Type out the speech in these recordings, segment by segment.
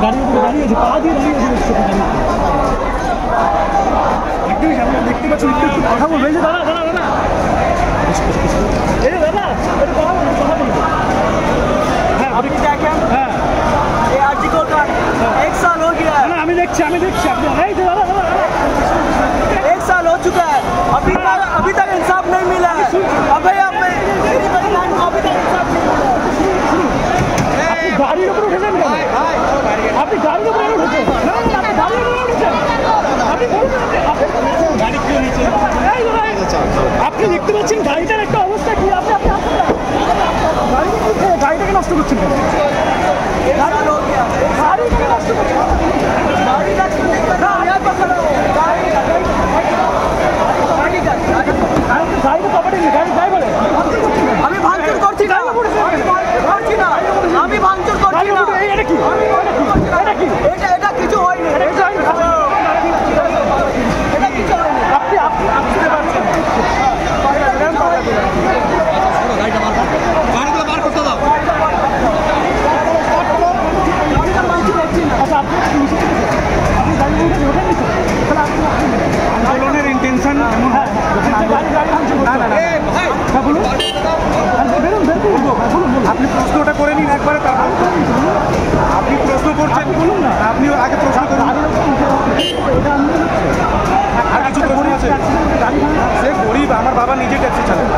গাড়ির উপরে দাঁড়িয়ে আছে, পা দিয়ে দাঁড়িয়ে আছে। একদমই সামনে দেখতে পাচ্ছি, একটু কথা বলবে। এই যে দাদা দাদা দাদা, এই যে দাদা একটু কথা বলুন, কথা বলুন। হ্যাঁ আপনি দেখেন, হ্যাঁ এই आर्टिकल का 1 साल हो गया है। আমি দেখছি আপনি, এই যে দাদা দাদা 1 साल हो चुका है, अभी तक इंसाफ नहीं मिला है। अभी आप अभी तक इंसाफ नहीं मिला है। গাড়ির উপরে উঠেছেন কেন? আপনি গাড়ির উপরে উঠেছেন? না আপনি গাড়ির উপরে উঠেছেন, আপনি বলুন গাড়ি কি হয়েছে? আপনি দেখতে পাচ্ছেন গাড়িটার একটা অবস্থা কি? আপনি আপনি আসুন না, গাড়িটাকে নষ্ট করছেন কেন? গাড়িটাকে নষ্ট করছেন, গাড়িটা কপাটি নেই, গাড়ি ড্রাইভারে। আমি ভাঙচুর করছি না, আমি ভাঙচুর করছি না। এটা কি? এটা কি? এটা কিছু হয়নি, এটা কিছু হয়নি। আপনি আপনি বুঝতে পারছেন গাড়িগুলো বার করতে দাও। আচ্ছা আপনি আন্দোলনের ইন্টেনশন এমন হয় বলুন, আপনি প্রশ্নটা করে নিন একবারে, তারপর আপনি প্রশ্ন করছেন বলুন না, আপনি আগে প্রশ্ন করুন। আর কিছু প্রশ্ন আছে? সে গরিব, আমার বাবা নিজে ট্যাক্সি চালায়,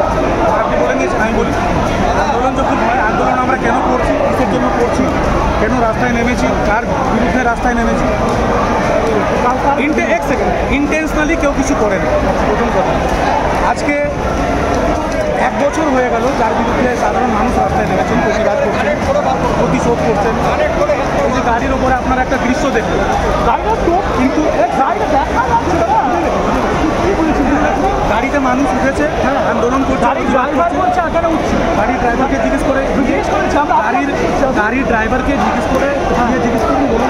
আপনি বলে নিয়েছেন। আমি বলি আন্দোলন যখন হয়, আন্দোলন আমরা কেন করছি, কিসের জন্য করছি, কেন রাস্তায় নেমেছি, কার বিরুদ্ধে রাস্তায় নেমেছি? এক সেকেন্ড, ইন্টেনশনালি কেউ কিছু করে না। প্রথম কথা, আজকে 1 বছর হয়ে গেল যার বিরুদ্ধে সাধারণ মানুষ রাস্তায় নেমেছেন, প্রতিবাদ করছেন, প্রতিশোধ করছেন। এই যে গাড়ির ওপরে আপনারা একটা দৃশ্য দেখবেন, কিন্তু গাড়িতে মানুষ উঠেছে, আন্দোলন করছে, গাড়ির ড্রাইভারকে জিজ্ঞেস করে, গাড়ির ড্রাইভারকে জিজ্ঞেস করে বলুন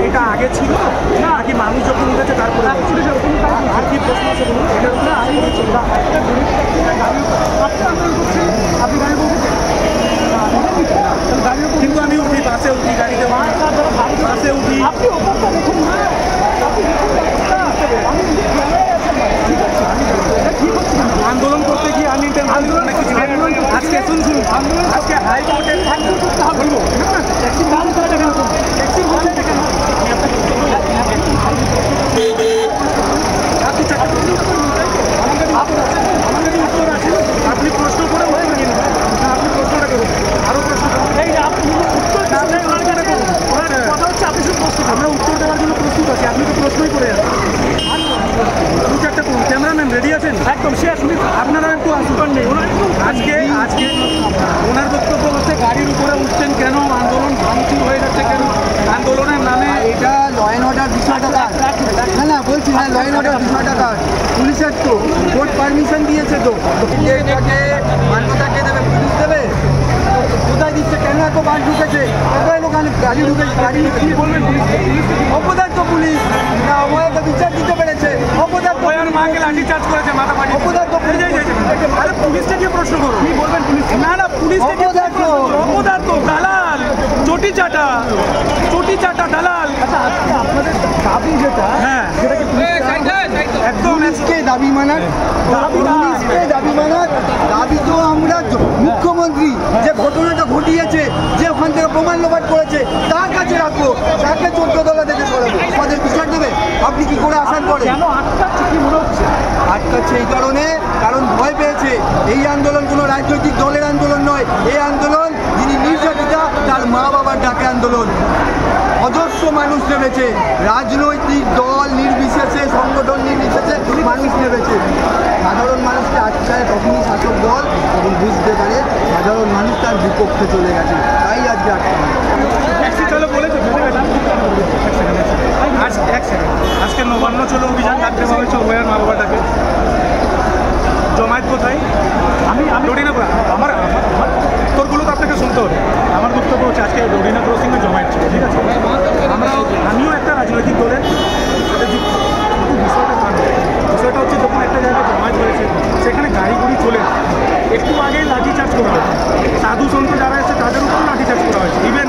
এটা আগে ছিল নাকি মানুষ যখন উঠেছে তারপরে? আর কি প্রশ্ন আছে বলুন? এটার উপরে আপনি গাড়ি বলছেন, কিন্তু আমি উঠি, বাসে উঠি, গাড়িতে বাসে উঠি। আন্দোলন করতে গিয়ে আমি আজকে শুনুন, আজকে হাইকোর্টের বলবো আপনি প্রশ্ন করে হয়ে গেলেন, আপনি প্রশ্নটা করুন, আরো প্রশ্ন করুন। কথা হচ্ছে আপনি শুধু প্রশ্ন, আমরা উত্তর দেওয়ার জন্য প্রস্তুত আছি, আপনি তো প্রশ্নই করে যাচ্ছেন। 2-4টা করুন। ক্যামেরাম্যান রেডি আছেন? একদম শেষ। আপনারা একটু আসুন নেই। আজকে ওনার বক্তব্য হচ্ছে গাড়ির উপরে উঠছেন কেন, আন্দোলন ভাঙচুর হয়ে যাচ্ছে কেন, আন্দোলনের নামে। এটা ল অ্যান্ড অর্ডার বিষয়টা কার? না বলছি, হ্যাঁ ল অ্যান্ড অর্ডার বিষয়টা কার? পুলিশের তো, কোর্ট পারমিশন দিয়েছে তো। এটাকে মান্যতা কে দেবে? পুলিশ দেবে? কোথায় দিচ্ছে? কেন এত বাস ঢুকেছে? কোথায় লোকাল গাড়ি ঢুকেছে? গাড়ি কি বলবেন? অপদার্থ পুলিশ না অবৈধ বিচার দিতে পেরেছে? অপদার্থ মাকে লাঠি চার্জ করেছে, মাথা ফাটি। অপদার্থ আরে পুলিশটা কি প্রশ্ন করো? কি বলবেন পুলিশ? না পুলিশটা অপদার্থ, দালাল, চটি চাটা দালাল। আচ্ছা আজকে আপনাদের দাবি যেটা, হ্যাঁ সেটা কি একদম পুলিশকে দাবি মানার, পুলিশকে দাবি মানার দাবি তো আমরা মুখ্যমন্ত্রী যে ঘটনাটা ঘটিয়েছে, যে ওখান থেকে প্রমাণ লোপাট করেছে তার কাছে রাখবো, তাকে 14 তলা থেকে সরাবো। তাদের বিচার দেবে? আপনি কি করে আশা করেন? কেন আটকাচ্ছে কি মনে হচ্ছে? আটকাচ্ছে এই কারণে, কারণ ভয় পেয়েছে। এই আন্দোলন কোনো রাজনৈতিক দলের আন্দোলন নয়, এই আন্দোলন যিনি নির্যাতিতা তার মা বাবার ডাকে আন্দোলন। অজস্র মানুষ নেমেছে, রাজনৈতিক দল নির্বিশেষে, সংগঠন নির্বিশেষে মানুষ নেমেছে। সাধারণ মানুষকে আটকায় তখনই শাসক দল তখন বুঝতে পারে সাধারণ মানুষ তার বিপক্ষে চলে গেছে, তাই আজকে আজকে নবান্ন চলো অভিযান ডাকতে হয়েছে ওয়ার মা বাবাটাকে। জমায়েত কোথায়? আমি রোডিনা, আমার তোরগুলো তো আপনাকে শুনতে হবে। আমার বক্তব্য হচ্ছে আজকে রোডিনা ক্রসিংয়ে জমায়েত ছিল, ঠিক আছে? আমিও একটা রাজনৈতিক দলের সাথে যুক্ত। বিষয়টা হচ্ছে যখন একটা জায়গায় জমায়েত হয়েছে সেখানে গাড়ি চলে একটু আগেই লাঠিচার্জ করা হয়েছে, সাধু সন্ত যারা এসেছে তাদের উপর লাঠিচার্জ করা হয়েছে। ইভেন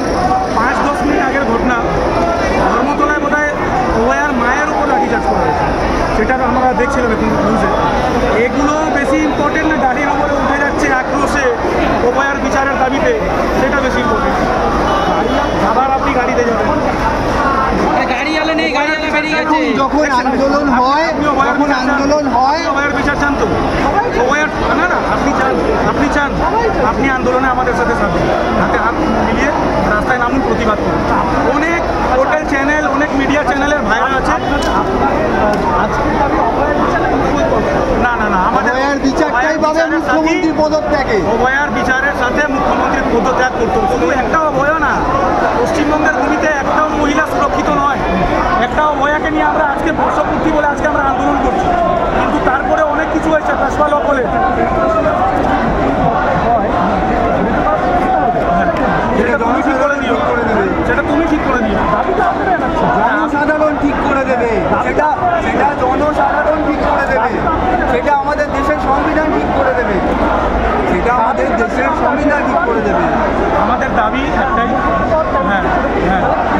5-10 মিনিট আগের ঘটনা সেটা আমরা দেখছিলাম এখন নিউজে। এগুলো বেশি ইম্পর্টেন্ট না, গাড়ির উপরে উঠে যাচ্ছে আক্রোশে অভয়ার বিচারের দাবিতে, সেটা বেশি ইম্পর্টেন্ট। আবার আপনি গাড়িতে যাবেন, যখন আন্দোলন হয় অভয়ার বিচার চান তো? অভয়ার না আপনি আন্দোলনে আমাদের সাথে হাতে হাত মিলিয়ে রাস্তায় নামুন, প্রতিবাদ করুন। অনেক হোটেল চ্যানেল, অনেক মিডিয়া চ্যানেলের ভাইরা আছে। না আমাদের বিচারটাই পাবে মুখ্যমন্ত্রীর পদত্যাগে। অভয়ার বিচারের সাথে মুখ্যমন্ত্রীর পদত্যাগ করতে হবে। শুধু একটা অভয় না, পশ্চিমবঙ্গের ভূমিতে একটাও মহিলা সুরক্ষিত নয়। একটা অভয়াকে নিয়ে আমরা আজকে বর্ষপূর্তি বলে আজকে আমরা আন্দোলন করছি, কিন্তু তারপরে অনেক কিছু হয়েছে। কাশপাল বলে সেটা তুমি ঠিক করে দিও, জনসাধারণ ঠিক করে দেবে, সেটা জনসাধারণ ঠিক করে দেবে, সেটা আমাদের দেশের সংবিধান ঠিক করে দেবে, সেটা আমাদের দেশের সংবিধান ঠিক করে দেবে। আমাদের দাবি একটাই,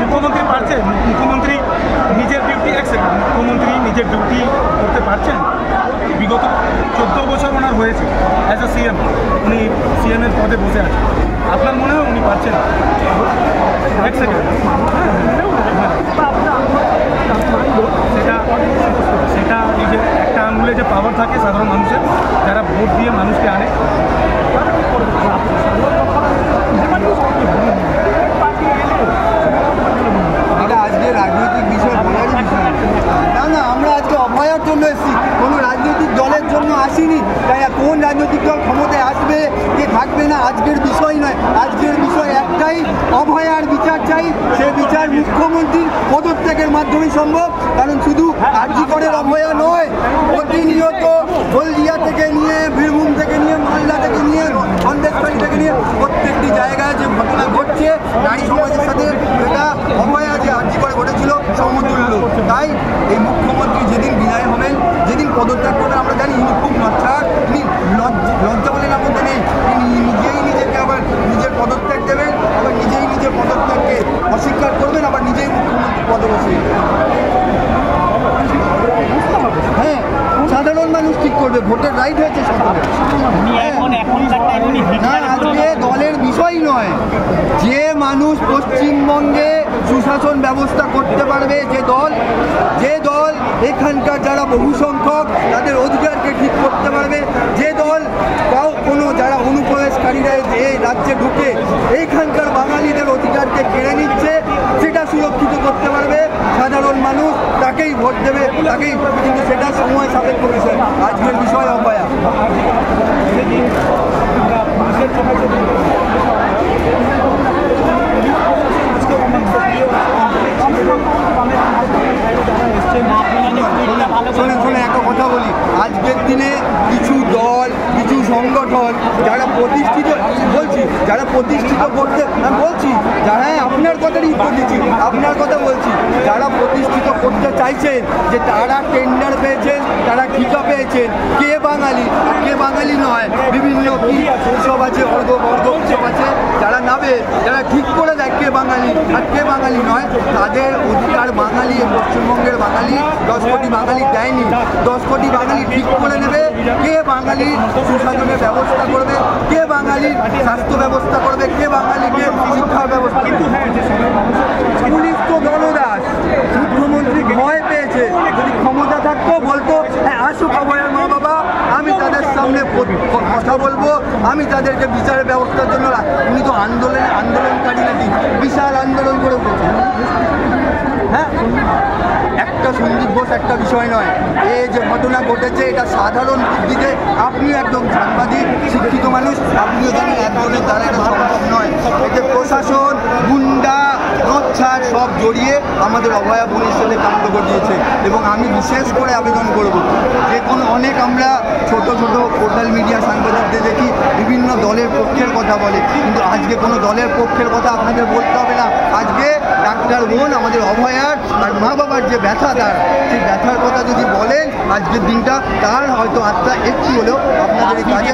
মুখ্যমন্ত্রী পারছেন, মুখ্যমন্ত্রী নিজের ডিউটি করতে পারছেন। বিগত 14 বছর ওনার হয়েছে অ্যাজ এ সিএম, উনি সিএমের পদে বসে আছেন। আপনার মনে হয় উনি পারছেন? এক সেকেন্ড, সেটা নিজের একটা আঙুলে যে পাওয়ার থাকে সাধারণ মানুষের, যারা ভোট দিয়ে মানুষকে আনে, এটা আজকে রাজনৈতিক বিষয় বলারই বিষয় না। আমরা আজকে অভয়ার জন্য এসেছি, কোনো রাজনৈতিক দলের জন্য আসিনি। তাই কোন রাজনৈতিক দল ক্ষমতায় আসবে, কে থাকবে না, আজকের বিষয় নয়। আজকের বিষয় একটাই, অভয়ার বিচার চাই। সে বিচার মুখ্যমন্ত্রীর পদত্যাগের মাধ্যমেই সম্ভব। কারণ শুধু আরজিকরের অভয়া নয়, প্রতিনিয়ত হলদিয়া থেকে নিয়ে, বীরভূম থেকে নিয়ে, মালদা থেকে নিয়ে, সন্দেশখালী থেকে নিয়ে প্রত্যেকটি জায়গায় যে ঘটনা ঘটছে নারী সমাজের সাথে, সেটা অভয়া যে আরজিকরে ঘটেছিল সমতুল্য। তাই এই মুখ্যমন্ত্রী যেদিন বিদায় হবেন, যেদিন পদত্যাগ করবেন, আমরা জানি ইনি খুব লজ্জা বলে না মধ্যে নেই। তিনি নিজেই নিজেকে আবার নিজের পদত্যাগ দেবেন, আবার নিজেই নিজের পদত্যাগকে অস্বীকার করবেন, আবার নিজেই মুখ্যমন্ত্রী পদে বসবেন। হ্যাঁ, সাধারণ মানুষ ঠিক করবে, ভোটের রাইট হয়েছে সকলের। না, আজকে দলের বিষয় নয়। যে মানুষ পশ্চিমবঙ্গে সুশাসন ব্যবস্থা করতে পারবে, যে দল এখানকার যারা বহু সংখ্যক তাদের অধিকারকে ঠিক করতে পারবে, যে দল কোনো যারা অনুপ্রবেশকারীরা এই রাজ্যে ঢুকে এইখানকার বাঙালিদের অধিকারকে কেড়ে নিচ্ছে, সেটা সুরক্ষিত করতে পারবে সাধারণ মানুষ, তাকেই ভোট দেবে, তাকেই। কিন্তু সেটা সময় সাপেক্ষ বিষয়। আজকের বিষয় অভয়া। শোনে একটা কথা বলি, আজকের দিনে কিছু দল, কিছু সংগঠন যারা প্রতিষ্ঠিত, যারা প্রতিষ্ঠিত করতে, আমি বলছি যারা, আপনার কথারই উত্তর দিচ্ছি, আপনার কথা বলছি, যারা প্রতিষ্ঠিত করতে চাইছেন যে তারা টেন্ডার পেয়েছেন, তারা ঠিকা পেয়েছেন, কে বাঙালি আর কে বাঙালি নয়, বিভিন্ন কি উৎসব আছে, বর্গ উৎসব আছে, যারা নাবে, যারা ঠিক করে দেয় কে বাঙালি আর কে বাঙালি নয়, তাদের অধিকার বাঙালি, পশ্চিমবঙ্গের বাঙালি 10 কোটি বাঙালি দেয়নি। 10 কোটি বাঙালি ঠিক করে নেবে কে বাঙালির সুশাসনের ব্যবস্থা করবে, কে বাঙালির স্বাস্থ্য ব্যবস্থা করবে, কে বাঙালিকে শিক্ষা ব্যবস্থা। কিন্তু পুলিশ তো দলদাস, মুখ্যমন্ত্রী ভয় পেয়েছে। যদি ক্ষমতা থাকতো বলতো হ্যাঁ আসুক অভয়ার মা বাবা, আমি তাদের সামনে কথা বলবো, আমি তাদেরকে বিচারের ব্যবস্থার জন্য। উনি তো আন্দোলনকারী নাকি, বিশাল আন্দোলন করে উঠেছে। হ্যাঁ, একটা সন্দীপ ঘোষ একটা বিষয় নয়। এই যে ঘটনা ঘটেছে এটা সাধারণ বুদ্ধিতে, আপনি একদম সাংবাদিক, শিক্ষিত মানুষ, আপনিও জানেন একজনের দ্বারা এটা সম্ভব নয়। এতে প্রশাসন, গুন্ডা, নচ্ছার সব জড়িয়ে আমাদের অভয়া বোনের সাথে কাণ্ড ঘটিয়েছে। এবং আমি বিশেষ করে আবেদন করব, যে কোনো আমরা ছোট সোশ্যাল মিডিয়া সাংবাদিকদের দেখি বিভিন্ন দলের পক্ষের কথা বলে, কিন্তু আজকে কোনো দলের পক্ষের কথা আপনাদের বলতে হবে না। আজকে ডাক্তার বোন আমাদের অভয়ার আর মা বাবার যে ব্যথা, সেই ব্যথার কথা যদি বলেন আজকের দিনটা, তার হয়তো আত্মা একটু হলেও আপনাদের এই কাজে